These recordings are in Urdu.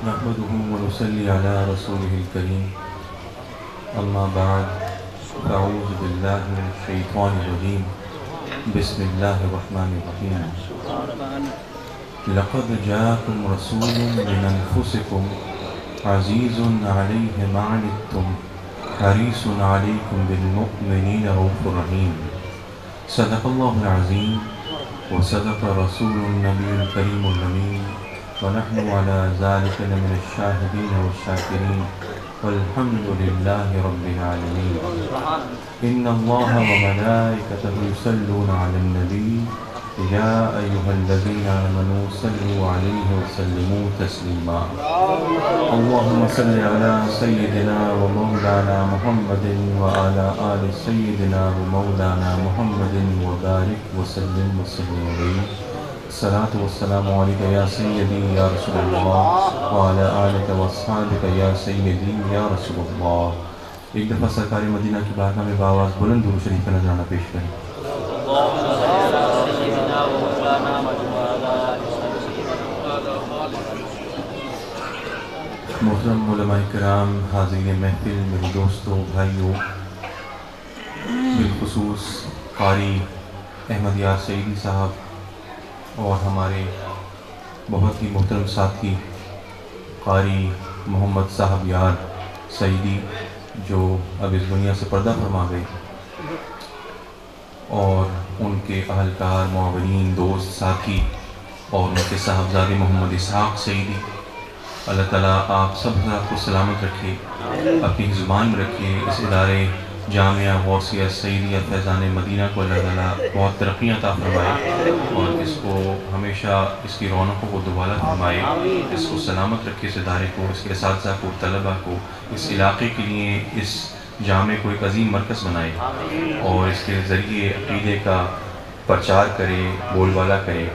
نحمده ونصلي على رسوله الكريم أما بعد فأعوذ بالله من الشيطان الرجيم بسم الله الرحمن الرحيم لقد جاءكم رسول من أنفسكم عزيز عليه ما عنتم حريص عليكم بالمؤمنين رؤوف رحيم صدق الله العظيم وصدق رسول النبي الكريم الأمين ونحن على ذلك لمن الشاهدين والشاكرين والحمد لله رب العالمين إن الله وملائكته يصلون على النبي يا أيها الذين آمنوا صلوا عليه وسلموا تسليما اللهم صل على سيدنا ومولانا محمد وعلى آل سيدنا ومولانا محمد وبارك وسلم عليه الصلاة والسلام عليك يا سيدي يا رسول الله وعلى آلك واصحابك يا سيدي يا رسول الله. ایک دفعہ سرکار مدینہ کی بارگاہ میں باواز بلند درود شریف کا نذرانہ پیش کریں. محترم علماء کرام، حاضرین محفل، میرے دوستوں، بھائیوں، بالخصوص قاری احمد یار سعیدی صاحب اور ہمارے بہت ہی محترم ساتھی قاری محمد صاحب یار سعیدی جو اب اس دنیا سے پردہ فرما گئے، اور ان کے اہلکار، معاونین، دوست، ساتھی اور ان کے صاحبزادے محمد اسحاق سعیدی، اللہ تعالیٰ آپ سب حضرات کو سلامت رکھے، اپنی زبان میں رکھے. اس ادارے جامعہ غوثیہ سعیدیہ فیضان مدینہ کو اللہ تعالیٰ بہت ترقیاں عطا فرمائے اور اس کو ہمیشہ اس کی رونقوں کو دوبالا فرمائے، اس کو سلامت رکھے، اس ادارے کو، اس کے اساتذہ کو، طلباء کو، اس علاقے کے لیے اس جامعے کو ایک عظیم مرکز بنائے اور اس کے ذریعے عقیدے کا پرچار کرے، بول بالا کرے.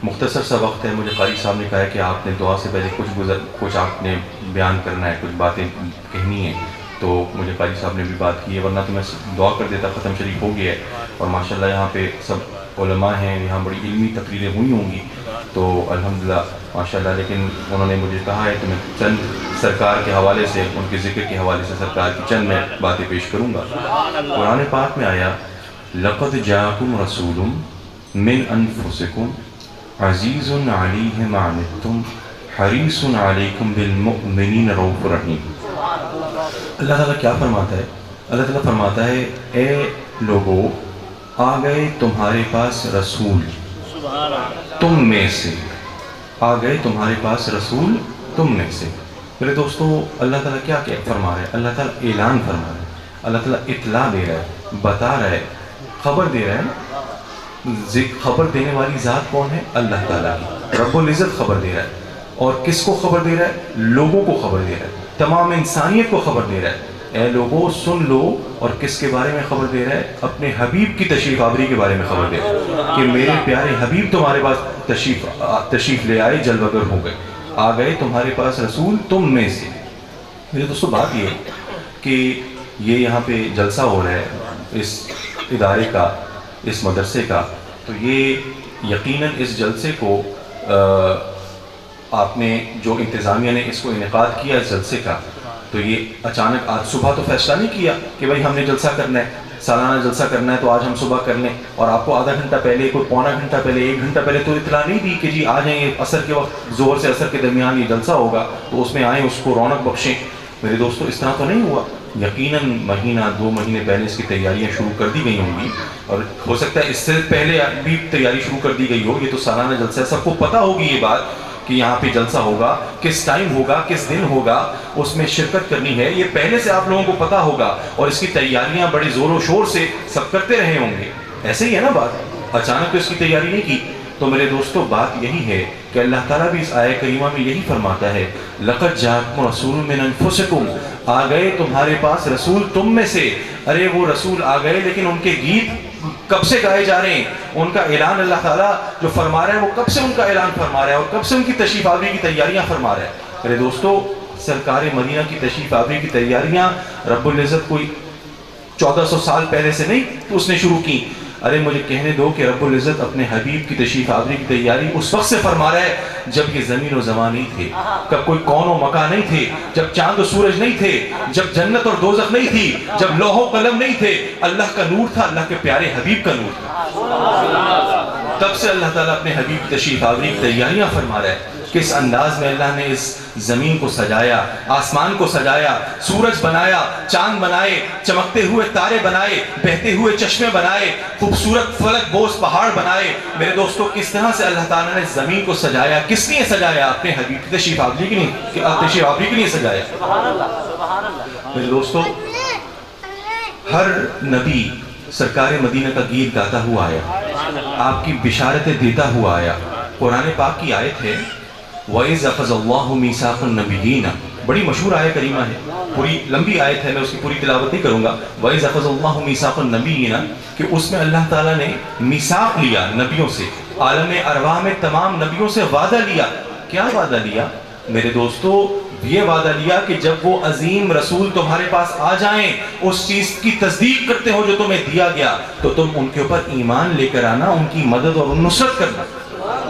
مختصر سا وقت ہے، مجھے قاری صاحب نے کہا ہے کہ آپ نے دعا سے پہلے کچھ آپ نے بیان کرنا ہے، کچھ باتیں کہنی ہیں، تو مجھے قاری صاحب نے بھی بات کی ہے، ورنہ تو میں دعا کر دیتا. ختم شریف ہو گیا ہے اور ماشاءاللہ یہاں پہ سب علماء ہیں، یہاں بڑی علمی تقریریں ہوئی ہوں گی تو الحمدللہ ماشاءاللہ. لیکن انہوں نے مجھے کہا ہے کہ میں چند سرکار کے حوالے سے، ان کے ذکر کے حوالے سے سرکار کی چند میں باتیں پیش کروں گا. قرآن پاک میں آیا لقد جاءکم رسول من انفسکم عزیز علیہ ما عنتم حریص علیکم بالمؤمنین رؤوف رحیم. اللہ تعالیٰ کیا فرماتا ہے؟ اللہ تعالیٰ فرماتا ہے اے لوگو، آ گئے تمہارے پاس رسول تم میں سے، آ گئے تمہارے پاس رسول تم میں سے. میرے دوستو، اللہ تعالیٰ کیا فرما رہا ہے؟ اللہ تعالیٰ اعلان فرما رہا ہے، اللہ تعالیٰ اطلاع دے رہا ہے، بتا رہا ہے، خبر دے رہا ہے. خبر دینے والی ذات کون ہے؟ اللہ تعالیٰ کی. رب العزت خبر دے رہا ہے، اور کس کو خبر دے رہا ہے؟ لوگوں کو خبر دے رہا ہے، تمام انسانیت کو خبر دے رہا ہے. اے لوگوں سن لو. اور کس کے بارے میں خبر دے رہا ہے؟ اپنے حبیب کی تشریف آوری کے بارے میں خبر دے رہا ہے کہ میرے پیارے حبیب تمہارے پاس تشریف لے آئے، جلوہ گر ہو گئے. آ گئے تمہارے پاس رسول تم میں سے. میرے دوستو، بات یہ ہے کہ یہ یہاں پہ جلسہ ہو رہا ہے اس ادارے کا، اس مدرسے کا، تو یہ یقیناً اس جلسے کو آپ نے جو انتظامیہ نے اس کو انعقاد کیا اس جلسے کا، تو یہ اچانک آج صبح تو فیصلہ نہیں کیا کہ بھائی ہم نے جلسہ کرنا ہے، سالانہ جلسہ کرنا ہے تو آج ہم صبح کر لیں، اور آپ کو آدھا گھنٹہ پہلے، کوئی پونا گھنٹہ پہلے، 1 گھنٹہ پہلے تو اطلاع نہیں دی کہ جی آ جائیں، عصر کے وقت، ظہر سے عصر کے درمیان یہ جلسہ ہوگا تو اس میں آئیں، اس کو رونق بخشیں. میرے دوستو، اس طرح تو نہیں ہوا. یقیناً مہینہ 2 مہینے پہلے اس کی تیاریاں شروع کر دی گئی ہوں گی، اور ہو سکتا ہے اس سے پہلے بھی تیاری شروع کر دی گئی ہو. یہ تو سالانہ جلسہ ہے، سب کو پتہ ہوگی یہ بات کہ یہاں پہ جلسہ ہوگا، کس ٹائم ہوگا، کس دن ہوگا، اس میں شرکت کرنی ہے، یہ پہلے سے آپ لوگوں کو پتہ ہوگا، اور اس کی تیاریاں بڑی زور و شور سے سب کرتے رہے ہوں گے. ایسے ہی ہے نا بات، اچانک تو اس کی تیاری نہیں کی. تو میرے دوستو، بات یہی ہے کہ اللہ تعالیٰ بھی اس آیہ کریمہ میں یہی فرماتا ہے لقد جاءکم رسول من انفسکم، آ گئے تمہارے پاس رسول تم میں سے. ارے وہ رسول آ گئے، لیکن ان کے گیت کب سے گائے جا رہے ہیں؟ ان کا اعلان اللہ تعالیٰ جو فرما رہا ہے وہ کب سے ان کا اعلان فرما رہا ہے، اور کب سے ان کی تشریف آوری کی تیاریاں فرما رہا ہے. میرے دوستو، سرکار مدینہ کی تشریف آوری کی تیاریاں رب العزت کوئی 1400 سال پہلے سے نہیں تو اس نے شروع کی. ارے مجھے کہنے دو کہ رب العزت اپنے حبیب کی تشریف آوری کی تیاری اس وقت سے فرما رہا ہے جب یہ زمین و زمان نہیں تھے، جب کوئی کون و مکان نہیں تھے، جب چاند و سورج نہیں تھے، جب جنت اور دوزخ نہیں تھی، جب لوح و قلم نہیں تھے، اللہ کا نور تھا، اللہ کے پیارے حبیب کا نور تھا۔ تب سے اللہ تعالیٰ اپنے حبیب کی تشریف آوری کی تیاریاں فرما رہا ہے۔ کس انداز میں اللہ نے اس زمین کو سجایا، آسمان کو سجایا، سورج بنایا، چاند بنائے، چمکتے ہوئے تارے بنائے، بہتے ہوئے چشمے بنائے، خوبصورت فلک بوس پہاڑ بنائے۔ میرے دوستو کس طرح سے اللہ تعالیٰ نے زمین کو سجایا، کس لیے سجایا؟ اپنے حبیب کی تشریف آوری کے لیے سجایا۔ میرے دوستو ہر نبی سرکار مدینہ کا گیت گاتا ہوا آیا، آپ کی بشارتیں دیتا ہوا آیا۔ قرآن پاک کی آیت ہے وَإِذْ أَخَذَ اللَّهُ مِيثَاقَ النَّبِيِّينَ، بڑی مشہور آیت کریمہ ہے، پوری لمبی آیت ہے، میں اس کی پوری تلاوت نہیں کروں گا۔ وَإِذْ أَخَذَ اللَّهُ مِيثَاقَ النَّبِيِّينَ کہ اس میں اللہ تعالیٰ نے میثاق لیا نبیوں سے، عالم ارواح میں تمام نبیوں سے وعدہ لیا۔ کیا وعدہ لیا؟ میرے دوستو یہ وعدہ لیا کہ جب وہ عظیم رسول تمہارے پاس آ جائیں، اس چیز کی تصدیق کرتے ہو جو تمہیں دیا گیا، تو تم ان کے اوپر ایمان لے کر آنا، ان کی مدد اور نصرت کرنا،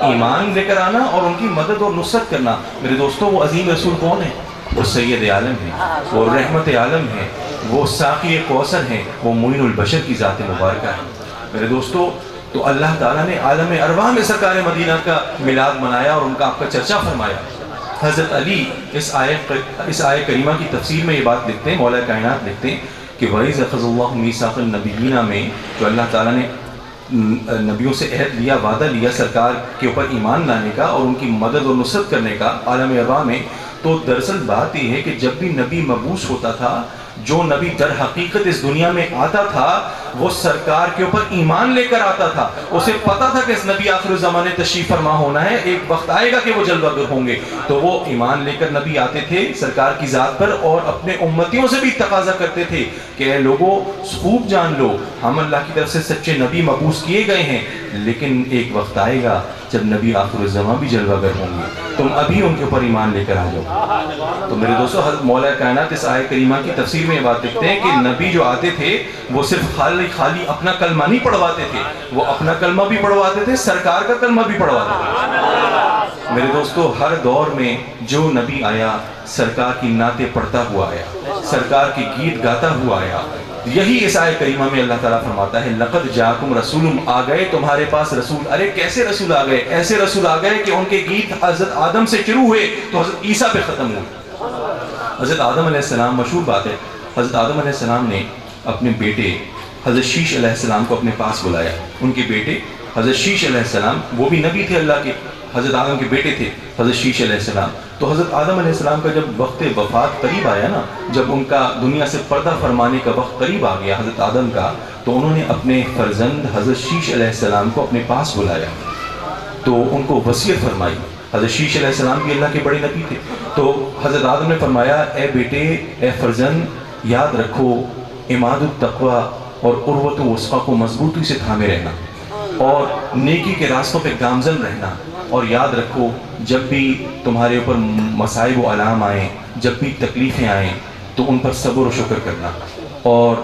ایمان لے کر آنا اور ان کی مدد اور نصرت کرنا۔ میرے دوستو وہ عظیم رسول کون ہے؟ وہ سید عالم ہے، وہ رحمت عالم ہے، وہ ساقی کوثر ہیں، وہ معین البشر کی ذات مبارکہ ہے۔ میرے دوستو تو اللہ تعالیٰ نے عالم ارواح میں سرکار مدینہ کا میلاد منایا اور ان کا آپ کا چرچا فرمایا۔ حضرت علی اس آیت کریمہ کی تفسیر میں یہ بات لکھتے ہیں، مولا کائنات لکھتے ہیں کہ وَإِذْ أَخَذَ اللَّهُ مِيثَاقَ النَّبِيِّينَ میں جو اللہ تعالیٰ نے نبیوں سے عہد لیا، وعدہ لیا سرکار کے اوپر ایمان لانے کا اور ان کی مدد اور نصرت کرنے کا عالم ارواح میں، تو دراصل بات یہ ہے کہ جب بھی نبی مبعوث ہوتا تھا، جو نبی در حقیقت اس دنیا میں آتا تھا وہ سرکار کے اوپر ایمان لے کر آتا تھا۔ اسے پتا تھا کہ اس نبی آخر الزمانے تشریف فرما ہونا ہے، ایک وقت آئے گا کہ وہ جلوہ گر ہوں گے، تو وہ ایمان لے کر نبی آتے تھے سرکار کی ذات پر اور اپنے امتیوں سے بھی تقاضا کرتے تھے کہ اے لوگوں خوب جان لو ہم اللہ کی طرف سے سچے نبی مبعوث کیے گئے ہیں، لیکن ایک وقت آئے گا جب نبی آخر الزمان بھی جلوہ گر ہوں گے، تم ابھی ان کے اوپر ایمان لے کر آ جاؤ۔ تو میرے دوستو حضرت مولا کائنات اس آیت کریمہ کی تفسیر میں یہ بات لکھتے ہیں کہ نبی جو آتے تھے وہ صرف خالی اپنا کلمہ نہیں پڑھواتے تھے، وہ اپنا کلمہ بھی پڑھواتے تھے، سرکار کا کلمہ بھی پڑھواتے تھے۔ میرے دوستو ہر دور میں جو نبی آیا سرکار کی نعتیں پڑھتا ہوا آیا، سرکار کی گیت گاتا ہوا آیا۔ یہی اس آیت کریمہ میں اللہ تعالیٰ فرماتا ہے لَقَدْ جَاءَكُمْ رَسُولٌ، آ گئے تمہارے پاس رسول۔ ارے کیسے رسول آ گئے؟ ایسے رسول آ گئے کہ ان کے گیت حضرت آدم سے شروع ہوئے تو حضرت عیسیٰ پہ ختم ہوئے۔ حضرت آدم علیہ السلام، مشہور بات ہے، حضرت آدم علیہ السلام نے اپنے بیٹے حضرت شیش علیہ السلام کو اپنے پاس بلایا۔ ان کے بیٹے حضرت شیش علیہ السلام وہ بھی نبی تھے اللہ کے، حضرت آدم کے بیٹے تھے حضرت شیش علیہ السلام۔ تو حضرت آدم علیہ السلام کا جب وقت وفات قریب آیا نا، جب ان کا دنیا سے پردہ فرمانے کا وقت قریب آ گیا حضرت آدم کا، تو انہوں نے اپنے فرزند حضرت شیش علیہ السلام کو اپنے پاس بلایا، تو ان کو وصیت فرمائی۔ حضرت شیش علیہ السلام بھی اللہ کے بڑے نبی تھے، تو حضرت آدم نے فرمایا اے بیٹے، اے فرزند، یاد رکھو عماد التقویٰ اور عروۃ الوثقیٰ کو مضبوطی سے تھامے رہنا اور نیکی کے راستوں پہ گامزن رہنا، اور یاد رکھو جب بھی تمہارے اوپر مصائب و آلام آئیں، جب بھی تکلیفیں آئیں تو ان پر صبر و شکر کرنا، اور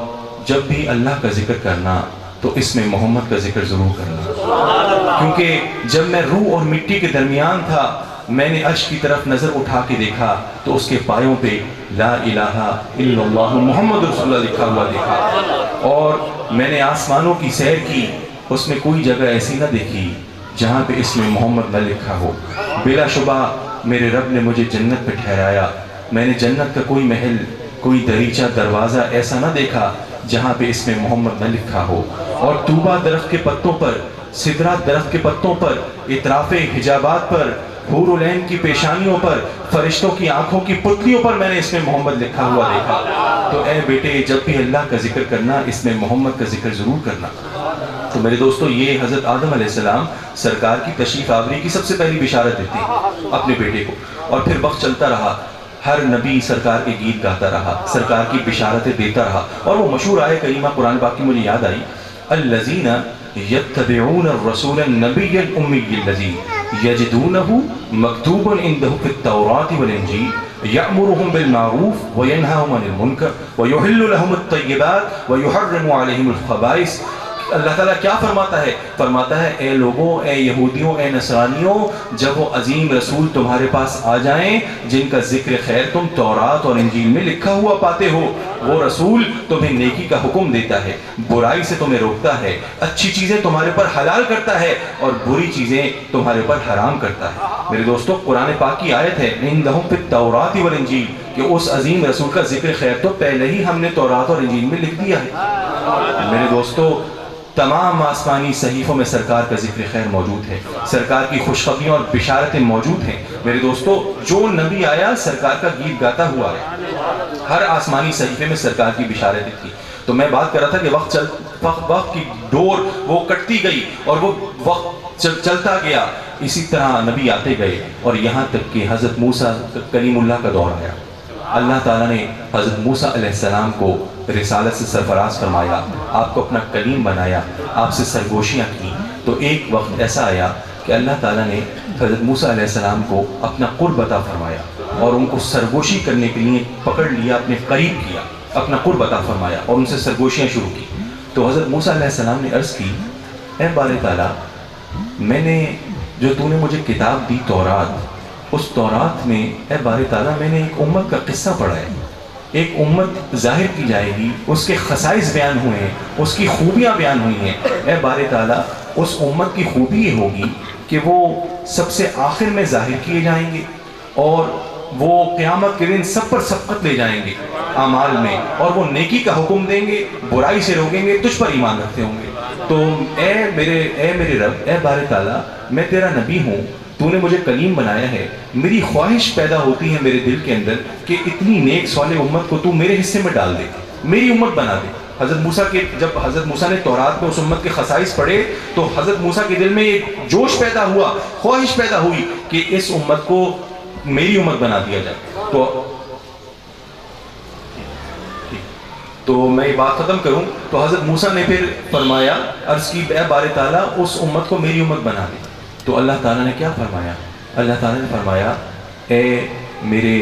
جب بھی اللہ کا ذکر کرنا تو اس میں محمد کا ذکر ضرور کرنا، کیونکہ جب میں روح اور مٹی کے درمیان تھا میں نے عرش کی طرف نظر اٹھا کے دیکھا تو اس کے پایوں پہ لا الہ الا اللہ محمد رسول اللہ لکھا ہوا دیکھا، اور میں نے آسمانوں کی سیر کی، اس میں کوئی جگہ ایسی نہ دیکھی جہاں پہ اس میں محمد نہ لکھا ہو۔ بلا شبہ میرے رب نے مجھے جنت پہ ٹھہرایا، میں نے جنت کا کوئی محل، کوئی دریچہ، دروازہ ایسا نہ دیکھا جہاں پہ اس میں محمد نہ لکھا ہو۔ اور طوبہ درخت کے پتوں پر، سدرہ درخت کے پتوں پر، اطراف حجابات پر، حور العین کی پیشانیوں پر، فرشتوں کی آنکھوں کی پتلیوں پر میں نے اس میں محمد لکھا ہوا دیکھا۔ تو اے بیٹے جب بھی اللہ کا ذکر کرنا اس میں محمد کا ذکر ضرور کرنا۔ تو میرے دوستو یہ حضرت آدم علیہ السلام سرکار کی تشریف آوری کی سب سے پہلی بشارت دیتے ہیں اپنے بیٹے کو، اور پھر وقت چلتا رہا، ہر نبی سرکار کے گیت گاتا رہا، سرکار کی بشارتیں دیتا رہا، اور وہ مشہور آیت کریمہ قرآن پاک کی مجھے یاد آئی، الذین یتبعون الرسول النبی الامی الذی یجدونہ مکتوبا عندہم فی التوراۃ والانجیل یأمرہم بالمعروف وینہاہم عن المنکر ویحل لہم الطیبات ویحرم علیہم الخبائث۔ اللہ تعالیٰ کیا فرماتا ہے؟ فرماتا ہے اے لوگوں، اے یہودیوں، اے نصرانیوں، جب وہ عظیم رسول تمہارے پاس آ جائیں جن کا ذکر خیر تم تورات اور انجیل میں لکھا ہوا پاتے ہو، وہ رسول تمہیں نیکی کا حکم دیتا ہے، برائی سے تمہیں روکتا ہے، اچھی چیزیں تمہارے پر حلال کرتا ہے اور بری چیزیں تمہارے پر حرام کرتا ہے۔ میرے دوستو، قرآن پاک کی آیت ہے عندہم فی التوراۃ والانجیل، کہ اس عظیم رسول کا ذکر خیر تو پہلے ہی ہم نے تورات اور انجیل میں لکھ دیا ہے۔ میرے دوستو، تمام آسمانی صحیفوں میں سرکار کا ذکر خیر موجود ہے، سرکار کی خوشخبریاں اور بشارتیں موجود ہیں۔ میرے دوستو، جو نبی آیا سرکار کا گیت گاتا ہوا ہے، ہر آسمانی صحیفے میں سرکار کی بشارتیں تھی۔ تو میں بات کر رہا تھا کہ وقت کی ڈور وہ کٹتی گئی اور وہ وقت چلتا گیا، اسی طرح نبی آتے گئے اور یہاں تک کہ حضرت موسیٰ کلیم اللہ کا دور آیا۔ اللہ تعالیٰ نے حضرت موسیٰ علیہ السلام کو رسالت سے سرفراز فرمایا، آپ کو اپنا کلیم بنایا، آپ سے سرگوشیاں کی۔ تو ایک وقت ایسا آیا کہ اللہ تعالیٰ نے حضرت موسیٰ علیہ السلام کو اپنا قرب عطا فرمایا اور ان کو سرگوشی کرنے کے لیے پکڑ لیا، اپنے قریب کیا، اپنا قرب عطا فرمایا اور ان سے سرگوشیاں شروع کی۔ تو حضرت موسیٰ علیہ السلام نے عرض کی، اے باری تعالیٰ، میں نے جو تو نے مجھے کتاب دی تورات، اس تورات میں اے باری تعالیٰ میں نے ایک امت کا قصہ پڑھا ہے، ایک امت ظاہر کی جائے گی، اس کے خصائص بیان ہوئے ہیں، اس کی خوبیاں بیان ہوئی ہیں۔ اے باری تعالیٰ، اس امت کی خوبی یہ ہوگی کہ وہ سب سے آخر میں ظاہر کیے جائیں گے اور وہ قیامت کے دن سب پر سبقت لے جائیں گے اعمال میں، اور وہ نیکی کا حکم دیں گے، برائی سے روکیں گے، تجھ پر ایمان رکھتے ہوں گے۔ تو اے میرے رب، اے باری تعالیٰ، میں تیرا نبی ہوں، تو نے مجھے کلیم بنایا ہے، میری خواہش پیدا ہوتی ہے میرے دل کے اندر کہ اتنی نیک صالح امت کو تو میرے حصے میں ڈال دے، میری امت بنا دے۔ جب حضرت موسیٰ نے تورات میں اس امت کے خصائص پڑھے تو حضرت موسیٰ کے دل میں ایک جوش پیدا ہوا، خواہش پیدا ہوئی کہ اس امت کو میری امت بنا دیا جائے۔ تو میں یہ بات ختم کروں تو حضرت موسیٰ نے پھر فرمایا، عرض کی اے باری تعالیٰ، اس امت کو میری امت بنا دے۔ تو اللہ تعالیٰ نے کیا فرمایا؟ اللہ تعالیٰ نے فرمایا، اے میرے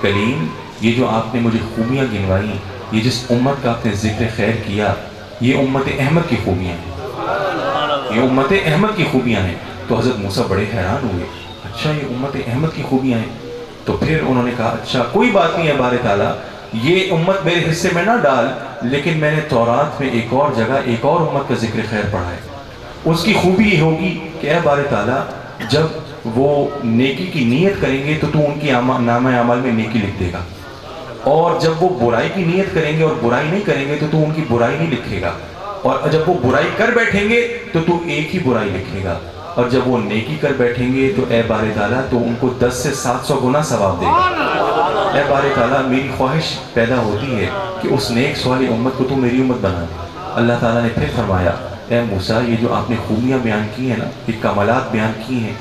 کلیم، یہ جو آپ نے مجھے خوبیاں گنوائی، یہ جس امت کا آپ نے ذکر خیر کیا، یہ امت احمد کی خوبیاں ہیں، یہ امت احمد کی خوبیاں ہیں۔ تو حضرت موسیٰ بڑے حیران ہوئے، اچھا یہ امت احمد کی خوبیاں ہیں؟ تو پھر انہوں نے کہا اچھا کوئی بات نہیں ہے باری تعالیٰ، یہ امت میرے حصے میں نہ ڈال، لیکن میں نے تورات میں ایک اور جگہ ایک اور امت کا ذکر خیر پڑھا ہے، اس کی خوبی یہ ہوگی کہ اے باری تعالیٰ، جب وہ نیکی کی نیت کریں گے تو ان کی نامہ اعمال میں نیکی لکھ دے گا، اور جب وہ برائی کی نیت کریں گے اور برائی نہیں کریں گے تو ان کی برائی نہیں لکھے گا، اور جب وہ برائی کر بیٹھیں گے تو ایک ہی برائی لکھے گا، اور جب وہ نیکی کر بیٹھیں گے تو اے باری تعالیٰ تو ان کو 10 سے 700 گنا ثواب دے گا۔ اے باری تعالیٰ، میری خواہش پیدا ہوتی ہے کہ اس نیک صالح امت کو تو میری امت بنا دے۔ اللہ تعالیٰ نے پھر فرمایا، اے موسیٰ، یہ جو آپ نے خوبیاں بیان کی ہیں نا، یہ کمالات بیان کی ہیں،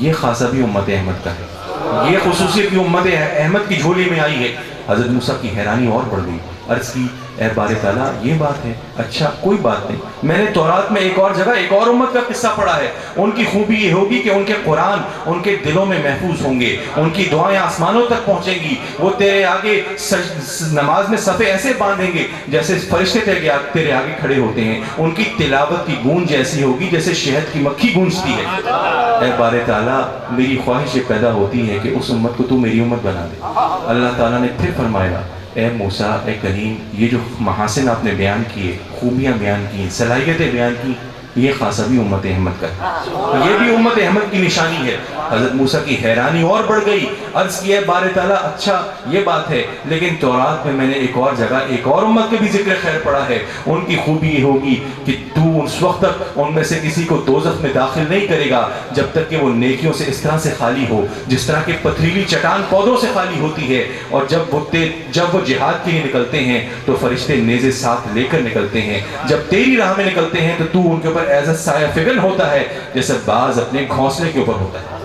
یہ خاصہ بھی امت احمد کا ہے، یہ خصوصیت بھی امت احمد کی جھولی میں آئی ہے۔ حضرت موسیٰ کی حیرانی اور بڑھ گئی، عرض کی اے باری تعالیٰ یہ بات ہے؟ اچھا کوئی بات نہیں، میں نے تورات میں ایک اور جگہ ایک اور امت کا قصہ پڑھا ہے، ان کی خوبی یہ ہوگی کہ ان کے قرآن ان کے دلوں میں محفوظ ہوں گے، ان کی دعائیں آسمانوں تک پہنچیں گی، وہ تیرے آگے نماز میں صفیں ایسے باندھیں گے جیسے فرشتے تیرے آگے کھڑے ہوتے ہیں، ان کی تلاوت کی گونج ایسی ہوگی جیسے شہد کی مکھی گونجتی ہے۔ اے باری تعالیٰ، میری خواہش یہ پیدا ہوتی ہے کہ اس امت کو تو میری امت بنا دے۔ اللہ تعالیٰ نے پھر فرمایا، اے موسیٰ، اے کلیم، یہ جو محاسن آپ نے بیان کیے، خوبیاں بیان کی، صلاحیتیں بیان کی، یہ خاصہ بھی امت احمد کا ہے، یہ بھی امت احمد کی نشانی ہے۔ حضرت موسیٰ کی حیرانی اور بڑھ گئی، عرض کیا باری تعالیٰ اچھا یہ بات ہے، لیکن تورات میں نے ایک اور جگہ ایک اور امت کے بھی ذکر خیر پڑھا ہے، ان کی خوبی یہ ہوگی کہ تو اس وقت تک ان میں سے کسی کو دوزخ میں داخل نہیں کرے گا جب تک کہ وہ نیکیوں سے اس طرح سے خالی ہو جس طرح کہ پتھریلی چٹان پودوں سے خالی ہوتی ہے، اور جب وہ جہاد کے لیے نکلتے ہیں تو فرشتے نیزے ساتھ لے کر نکلتے ہیں، جب تیری راہ میں نکلتے ہیں تو ان کے اوپر ایسا سایہ فگن ہوتا ہے جیسے باز اپنے گھونسلے کے اوپر ہوتا ہے۔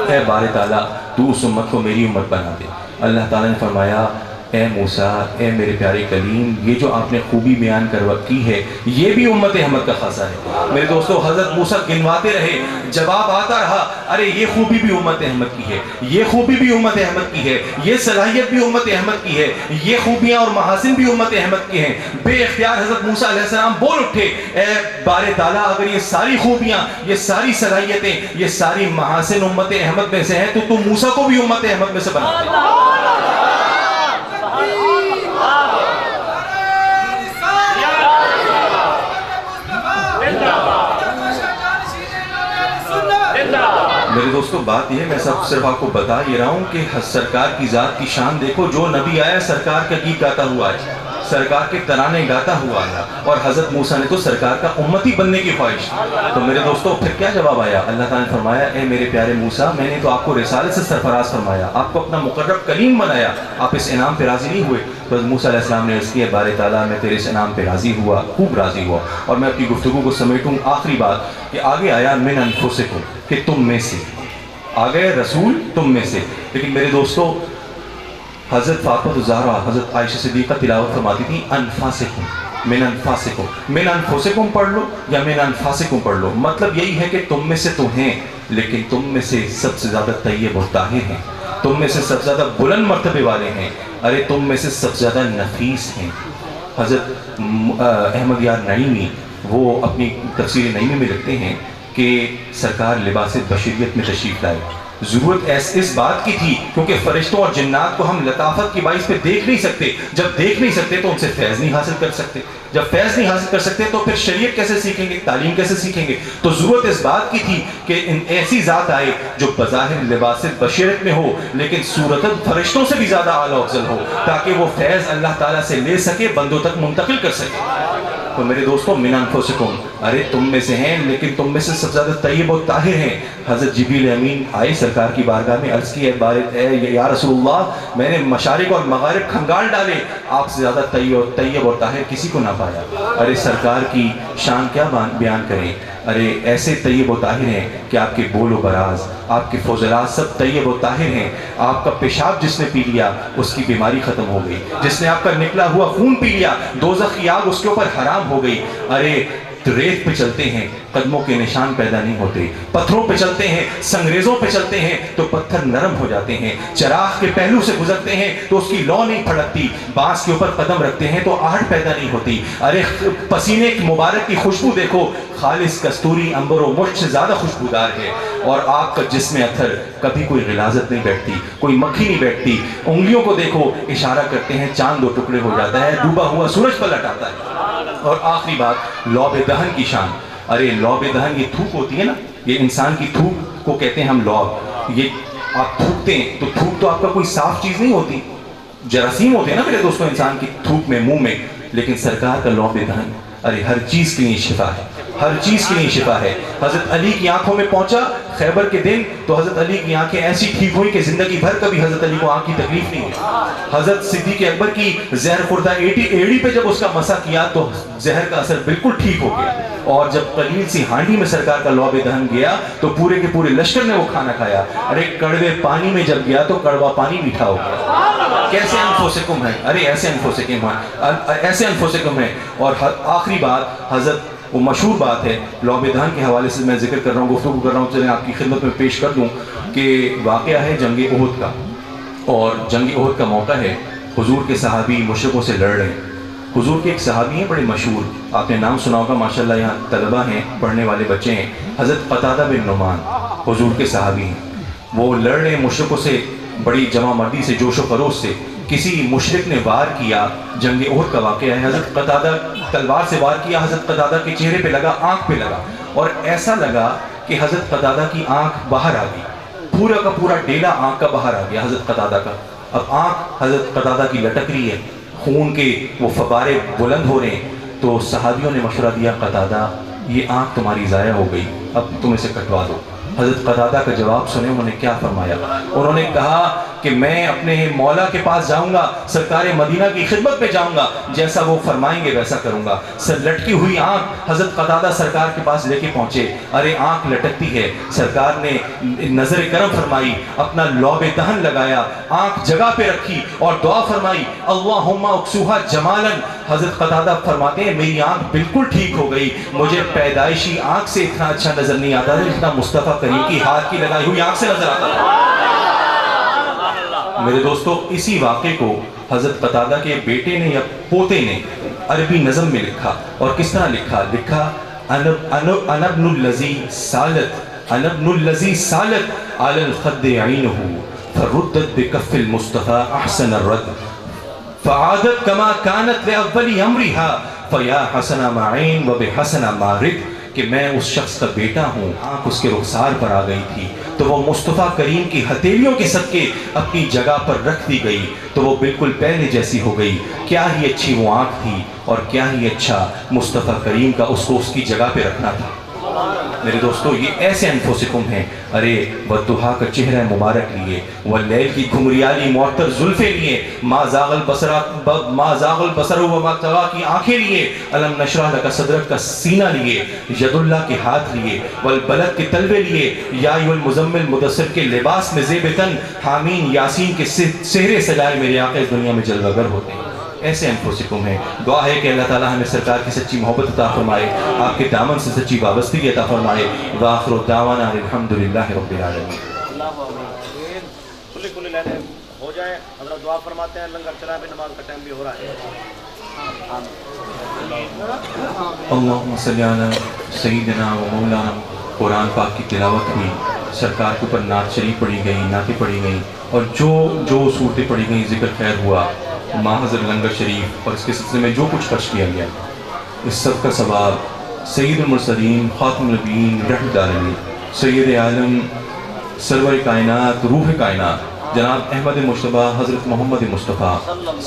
اے باری تعالیٰ، تو اس امت کو میری امت بنا دے۔ اللہ تعالیٰ نے فرمایا، اے موسیٰ، اے میرے پیارے کلیم، یہ جو آپ نے خوبی بیان کی ہے یہ بھی امت احمد کا خاصہ ہے۔ میرے دوستو، حضرت موسیٰ گنواتے رہے، جواب آتا رہا، ارے یہ خوبی بھی امت احمد کی ہے، یہ خوبی بھی امت احمد کی ہے، یہ صلاحیت بھی امت احمد کی ہے، یہ خوبیاں اور محاسن بھی امت احمد کی ہیں۔ بے اختیار حضرت موسیٰ علیہ السلام بول اٹھے، اے بارے تعالیٰ، اگر یہ ساری خوبیاں، یہ ساری صلاحیتیں، یہ ساری محاسن امت احمد میں سے ہیں تو موسیٰ کو بھی امت احمد میں سے بنا دے۔ میرے دوستو، بات یہ ہے، میں صرف آپ کو بتا یہ رہا ہوں کہ سرکار کی ذات کی شان دیکھو۔ جو نبی آیا سرکار کا گیت گاتا ہوا ہے، سرکار کے ترانے گاتا ہوا آیا، اور حضرت موسیٰ نے تو سرکار کا امتی بننے کی خواہش۔ تو میرے دوستو، پھر کیا جواب آیا؟ اللہ تعالیٰ نے فرمایا، اے میرے پیارے موسیٰ، میں نے تو آپ کو رسالت سے سرفراز فرمایا، آپ کو اپنا مقرب کلیم بنایا، آپ اس انعام پہ راضی نہیں ہوئے۔ تو حضرت موسیٰ علیہ السلام نے عرض کیا، بارے تعالیٰ، میں تیرے اس انعام پہ راضی ہوا، خوب راضی ہوا، اور میں اپنی گفتگو کو سمیٹوں۔ آخری بات کہ آگے آیا من انفسکم، کہ تم میں سے آ گئے رسول، تم میں سے۔ لیکن میرے دوستو، حضرت فاطمہ الزہرا، حضرت عائشہ صدیقہ تلاوت فرماتی تھی، انفاسکم، من انفاسکم، من انفسکم پڑھ لو یا من انفاسکم پڑھ لو، مطلب یہی ہے کہ تم میں سے تو ہیں، لیکن تم میں سے سب سے زیادہ طیب اور طاہر ہیں، تم میں سے سب سے زیادہ بلند مرتبے والے ہیں، ارے تم میں سے سب سے زیادہ نفیس ہیں۔ حضرت احمد یار نعیمی وہ اپنی تفسیر نعیمی میں لکھتے ہیں کہ سرکار لباس بشریت میں تشریف لائے۔ ضرورت اس بات کی تھی کیونکہ فرشتوں اور جنات کو ہم لطافت کی باعث پہ دیکھ نہیں سکتے، جب دیکھ نہیں سکتے تو ان سے فیض نہیں حاصل کر سکتے، جب فیض نہیں حاصل کر سکتے تو پھر شریعت کیسے سیکھیں گے، تعلیم کیسے سیکھیں گے؟ تو ضرورت اس بات کی تھی کہ ایسی ذات آئے جو بظاہر لباس بشریت میں ہو لیکن صورتاً فرشتوں سے بھی زیادہ اعلیٰ افضل ہو، تاکہ وہ فیض اللہ تعالیٰ سے لے سکے، بندوں تک منتقل کر سکے۔ تو میرے دوستوں، من انفسکم، ارے تم میں سے ہیں لیکن تم میں سے سب سے زیادہ طیب اور طاہر ہیں۔ حضرت جبریل امین آئے سرکار کی بارگاہ میں، عرض کی، اے یا رسول اللہ، میں نے مشارق اور مغارب کھنگال ڈالے، آپ سے زیادہ طیب اور طاہر کسی کو نہ پایا۔ ارے سرکار کی شان کیا بیان کریں، ارے ایسے طیب و طاہر ہیں کہ آپ کے بول و براز، آپ کے فضلات سب طیب و طاہر ہیں۔ آپ کا پیشاب جس نے پی لیا اس کی بیماری ختم ہو گئی، جس نے آپ کا نکلا ہوا خون پی لیا دوزخ کی آگ اس کے اوپر حرام ہو گئی۔ ارے ریت پہ چلتے ہیں قدموں کے نشان پیدا نہیں ہوتے، پتھروں پہ چلتے ہیں، سنگریزوں پہ چلتے ہیں تو پتھر نرم ہو جاتے ہیں، چراغ کے پہلو سے گزرتے ہیں تو اس کی لو نہیں پھڑکتی، بانس کے اوپر قدم رکھتے ہیں تو آہٹ پیدا نہیں ہوتی۔ ارے پسینے کی مبارک کی خوشبو دیکھو، خالص کستوری عنبر و مشک سے زیادہ خوشبودار ہے، اور آپ کا جسم اتھر کبھی کوئی غلاظت نہیں بیٹھتی، کوئی مکھی نہیں بیٹھتی۔ انگلیوں کو دیکھو، اشارہ کرتے ہیں چاند دو ٹکڑے ہو جاتا ہے، ڈوبا ہوا سورج پلٹ آتا ہے۔ اور آخری بات، لعب دہن کی شان۔ ارے لعب دہن، یہ تھوک ہوتی ہے نا، یہ انسان کی تھوک کو کہتے ہیں ہم لعب۔ یہ آپ تھوکتے ہیں تو تھوک تو آپ کا کوئی صاف چیز نہیں ہوتی، جراثیم ہوتے ہیں نا میرے دوستوں انسان کی تھوک میں، منہ میں، لیکن سرکار کا لعب دہن، ارے ہر چیز کے لیے شفا ہے، ہر چیز کے لیے شفا ہے۔ حضرت علی کی آنکھوں میں پہنچا خیبر کے دن تو حضرت علی کی آنکھیں ایسی ٹھیک ہوئی کہ زندگی بھر کبھی حضرت علی کو آنکھ کی تکلیف نہیں ہوئی۔ حضرت صدیق اکبر کی زہر خوردہ ایڑی پہ جب اس کا مسح کیا تو زہر کا اثر بالکل ٹھیک ہو گیا، اور جب قلیل سی ہانڈی میں سرکار کا لعب دہن گیا تو پورے کے پورے لشکر نے وہ کھانا کھایا۔ ارے کڑوے پانی میں جب گیا تو کڑوا پانی میٹھا ہو گیا۔ کیسے انفسکم ہے، ارے ایسے انفسکم ہے۔ اور آخری بات، حضرت وہ مشہور بات ہے لعب دہن کے حوالے سے میں ذکر کر رہا ہوں، گفتگو کر رہا ہوں، چلیں آپ کی خدمت میں پیش کر دوں کہ واقعہ ہے جنگ احد کا، اور جنگ احد کا موقع ہے، حضور کے صحابی مشرکوں سے لڑ رہے ہیں۔ حضور کے ایک صحابی ہیں بڑے مشہور، آپ نے نام سنا ہوگا، ماشاءاللہ یہاں طلبہ ہیں، پڑھنے والے بچے ہیں، حضرت قتادہ بن نعمان حضور کے صحابی ہیں۔ وہ لڑ رہے ہیں مشرکوں سے، بڑی جمع مردی سے، جوش و خروش سے۔ کسی مشرک نے وار کیا، جنگ احد کا واقعہ ہے، حضرت قتادہ تلوار سے وار کیا، حضرت قتادہ کے چہرے پہ لگا، آنکھ پہ لگا، اور ایسا لگا کہ حضرت قتادہ کی آنکھ باہر آ گئی، پورا کا پورا ڈیلا آنکھ کا باہر آ گیا حضرت قتادہ کا۔ اب آنکھ حضرت قتادہ کی لٹک رہی ہے، خون کے وہ فوارے بلند ہو رہے ہیں، تو صحابیوں نے مشورہ دیا، قتادہ یہ آنکھ تمہاری ضائع ہو گئی، اب تم اسے کٹوا دو۔ حضرت قتادہ کا جواب سنے، انہوں نے کیا فرمایا؟ انہوں نے کہا کہ میں اپنے مولا کے پاس جاؤں گا، سرکار مدینہ کی خدمت پہ جاؤں گا، جیسا وہ فرمائیں گے ویسا کروں گا۔ سر لٹکی ہوئی آنکھ حضرت قتادہ سرکار کے پاس لے کے پہنچے۔ ارے آنکھ لٹکتی ہے، سرکار نے نظر کرم فرمائی، اپنا لعب دہن لگایا، آنکھ جگہ پہ رکھی اور دعا فرمائی، اللہم اکسوہا جمالا۔ حضرت قتادہ فرماتے ہیں میری آنکھ بالکل ٹھیک ہو گئی، مجھے پیدائشی آنکھ سے اتنا اچھا نظر نہیں آتا تھا جتنا مصطفیٰ کریم کی ہاتھ کی لگائی ہوئی آنکھ سے نظر آتا تھا۔ میرے دوستو، اسی واقعے کو حضرت قتادہ کے بیٹے نے یا پوتے نے عربی نظم میں لکھا، اور کس طرح لکھا انا ابن الذی سالت علی الخد عینہ فردت بکف المصطفیٰ احسن الرد فعادت کما کانت لأول امرها فیا حسن ما عین و بحسن ما رد، کہ میں اس شخص کا بیٹا ہوں، آنکھ اس کے رخسار پر آ گئی تھی تو وہ مصطفیٰ کریم کی ہتھیلیوں کے صدقے اپنی جگہ پر رکھ دی گئی تو وہ بالکل پہلے جیسی ہو گئی۔ کیا ہی اچھی وہ آنکھ تھی اور کیا ہی اچھا مصطفیٰ کریم کا اس کو اس کی جگہ پہ رکھنا تھا۔ میرے دوستو، یہ ایسے انفسکم ہیں۔ ارے والضحیٰ کا چہرہ مبارک لیے، واللیل کی گھمریالی معطر زلفیں لیے، ما زاغ البصر وما طغیٰ کی آنکھیں لیے، الم نشرح لک صدرک کا سینہ لیے، ید اللہ کے ہاتھ لیے، والبلد کے تلوے لیے، یا ایھا المزمل مدثر کے لباس میں زیب تن، حامین یاسین کے سہرے سجائے میرے آقا اس دنیا میں جلوہ گر ہوتے ہیں۔ ایسے انفسکم ہیں۔ دعا ہے کہ اللہ تعالیٰ ہمیں سرکار کی سچی محبت عطا فرمائے، آپ کے دامن سے سچی وابستگی عطا فرمائے۔ وآخر دعوانا الحمدللہ رب العالمین۔ کھلی کھلی لائنیں ہو جائیں، حضرت دعا فرماتے ہیں، لنگر چلا بھی، نماز کا ٹائم بھی ہو رہا ہے۔ اللہم صلی علی سیدنا و مولانا۔ قرآن پاک کی تلاوت ہوئی، سرکار کے اوپر نعت شریف پڑھی گئی، نعتیں پڑھی گئیں، اور جو صورتیں پڑھی گئیں، ذکر خیر ہوا، محضر لنگر شریف اور اس کے سلسلے میں جو کچھ خرچ کیا گیا، اس سب کا ثواب سید المرسلین، خاتم النبیین، رحمت العالمین، سید عالم، سرور کائنات، روح کائنات، جناب احمد مجتبیٰ حضرت محمد مصطفیٰ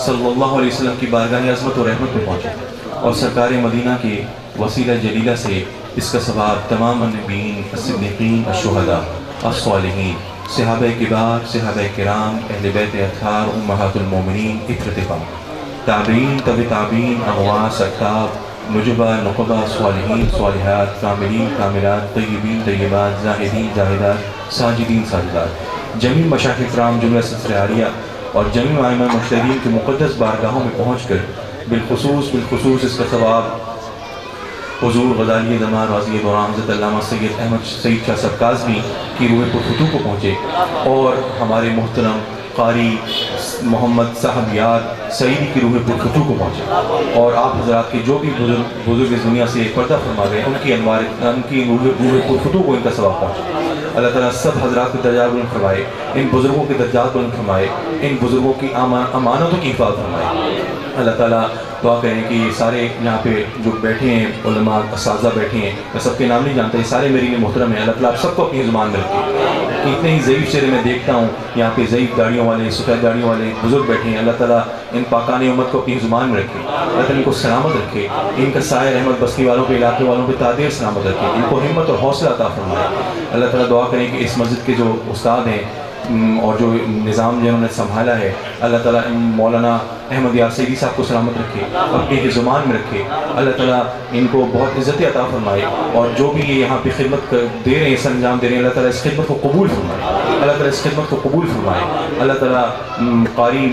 صلی اللہ علیہ وسلم کی بارگاہ عظمت و رحمت میں پہنچے، اور سرکار مدینہ کے وسیلہ جلیلہ سے اس کا ثواب تمام النبیین، الصدیقین، الشہداء، الصالحین، صحابہ کبار، صحابہ کرام، اہل بیت اطہار، امہات المومنین، عترت پاک، تابعین، تبع تابعین، اغواث، اکتاب، نجبہ، نقبہ، صالحین، صالحات، کاملین، کاملات، طیبین، طیبات، زاہدین، زاہدات، ساجدین، ساجدات، جمیع مشائخ کرام جملہ سلسلہ عالیہ اور جمیع ائمہ مجتہدین کی مقدس بارگاہوں میں پہنچ کر بالخصوص اس کا ثواب حضور غزالی زمان راضی دوران حضرت علامہ سید احمد سعید شاہ صاحب کاظمی کی روح پرفتوح کو پہنچے، اور ہمارے محترم قاری محمد صاحب یاد سعیدی کی روح پرفتوح کو پہنچے، اور آپ حضرات کے جو بھی بزرگ اس دنیا سے پردہ فرما گئے ان کی روح پرفتوح کو ان کا ثواب پہنچے۔ اللہ تعالیٰ سب حضرات کے درجات بلند فرمائے، ان بزرگوں کے درجات بلند فرمائے، ان بزرگوں کی امانتوں کی حفاظت فرمائے۔ اللہ تعالیٰ دعا کریں کہ یہ سارے یہاں پہ جو بیٹھے ہیں علماء اساتذہ بیٹھے ہیں، میں سب کے نام نہیں جانتا، یہ سارے میرے لیے محترم ہیں۔ اللہ تعالیٰ آپ سب کو اپنی زبان میں رکھے کہ اتنے ہی ضعیف چہرے میں دیکھتا ہوں، یہاں پہ ضعیف داڑیوں والے، سفید داڑیوں والے بزرگ بیٹھے ہیں، اللہ تعالیٰ ان پاکان امت کو اپنی زبان میں رکھے، اللہ تعالیٰ ان کو سلامت رکھے، ان کا سایہ رحمت بستی والوں پہ، علاقے والوں پہ تعدیر سلامت رکھے، ان کو ہمت اور حوصلہ عطا فرمائے۔ اللہ تعالیٰ دعا کریں کہ اس مسجد کے جو استاد ہیں اور جو نظام جنہوں نے سنبھالا ہے، اللہ تعالیٰ مولانا احمد یار سیدی صاحب کو سلامت رکھے، اپنی زبان میں رکھے، اللہ تعالیٰ ان کو بہت عزت عطا فرمائے، اور جو بھی یہ یہاں پہ خدمت دے رہے ہیں، سر انجام دے رہے ہیں، اللہ تعالیٰ اس خدمت کو قبول فرمائے، اللہ تعالیٰ اس خدمت کو قبول فرمائے۔ اللہ تعالیٰ قاری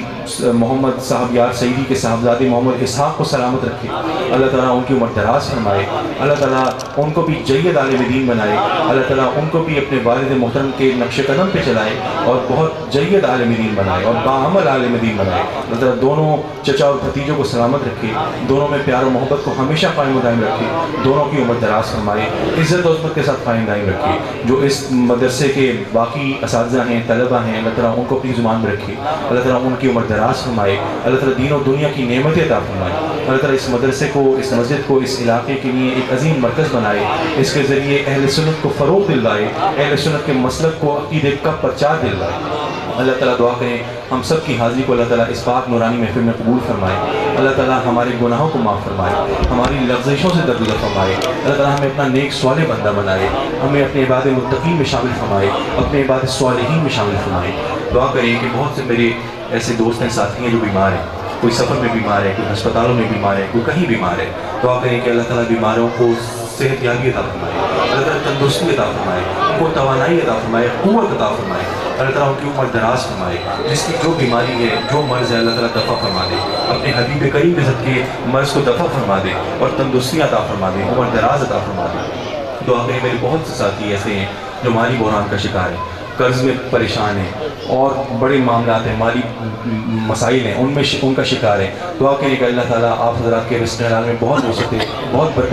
محمد صاحب یار سعیدی کے صاحبزادے محمد اسحاق کو سلامت رکھے، اللہ تعالیٰ ان کی عمر دراز فرمائے، اللہ تعالیٰ ان کو بھی جید عالم دین بنائے، اللہ تعالیٰ ان کو بھی اپنے والد محترم کے نقش قدم پہ چلائے اور بہت جید عالم دین بنائے اور باعمل عالم دین بنائے۔ اللہ تعالیٰ دونوں چچا اور بھتیجوں کو سلامت رکھے، دونوں میں پیار و محبت کو ہمیشہ قائم و دائم رکھے، دونوں کی عمر دراز فرمائے، عزت و عظمت کے ساتھ قائم دائم رکھے۔ جو اس مدرسے کے باقی اساتذہ ہیں، طلبہ ہیں، اللہ تعالیٰ ان کو اپنی زبان میں رکھے، اللہ تعالیٰ ان کی عمر دراز فرمائے، اللہ تعالیٰ دین و دنیا کی نعمتیں عطا فرمائے، اللہ تعالیٰ اس مدرسے کو، اس مسجد کو، اس علاقے کے لیے ایک عظیم مرکز بنائے، اس کے ذریعے اہل سنت کو فروغ دلوائے، اہل سنت کے مسلک کو عقیدے کا پرچار دلوائے۔ اللہ تعالیٰ دعا کریں ہم سب کی حاضری کو اللہ تعالیٰ اس پاک نورانی محفل میں قبول فرمائے. اللہ تعالیٰ ہمارے گناہوں کو معاف فرمائے, ہماری لغزشوں سے درگزر فرمائے. اللہ تعالیٰ ہمیں اپنا نیک صالح بندہ بنائے, ہمیں اپنے عباد متقین میں شامل فرمائے, اپنے عباد صالحین میں شامل فرمائے. دعا کریں کہ بہت سے میرے ایسے دوست ہیں, ساتھی ہیں جو بیمار ہیں, کوئی سفر میں بیمار ہے, کوئی ہسپتالوں میں بیمار ہے, کوئی کہیں بیمار ہے. دعا کریں کہ اللہ تعالیٰ بیماروں کو صحت یابی عطا فرمائے, اللہ تعالیٰ تندرستی عطا فرمائے, ان کو توانائی عطا فرمائے, قوت عطا فرمائے. اللہ تعالیٰ ان کی عمر دراز فرمائے, جس کی جو بیماری ہے, جو مرض ہے, اللہ تعالیٰ دفع فرما دے. اپنے حبیب کریم کے صدقے مرض کو دفع فرما دے اور تندرستی عطا فرما دے, عمر دراز عطا فرما دے. دعا کریں میرے بہت سے ساتھی ایسے ہیں جو مالی بحران کا شکار ہیں, قرض میں پریشان ہیں اور بڑے معاملات ہیں, مالی مسائل ہیں, ان کا شکار ہے. دعا کریں کہ اللہ تعالیٰ آپ حضرات کے رزق حلال میں بہت وسعت دے, بہت برکت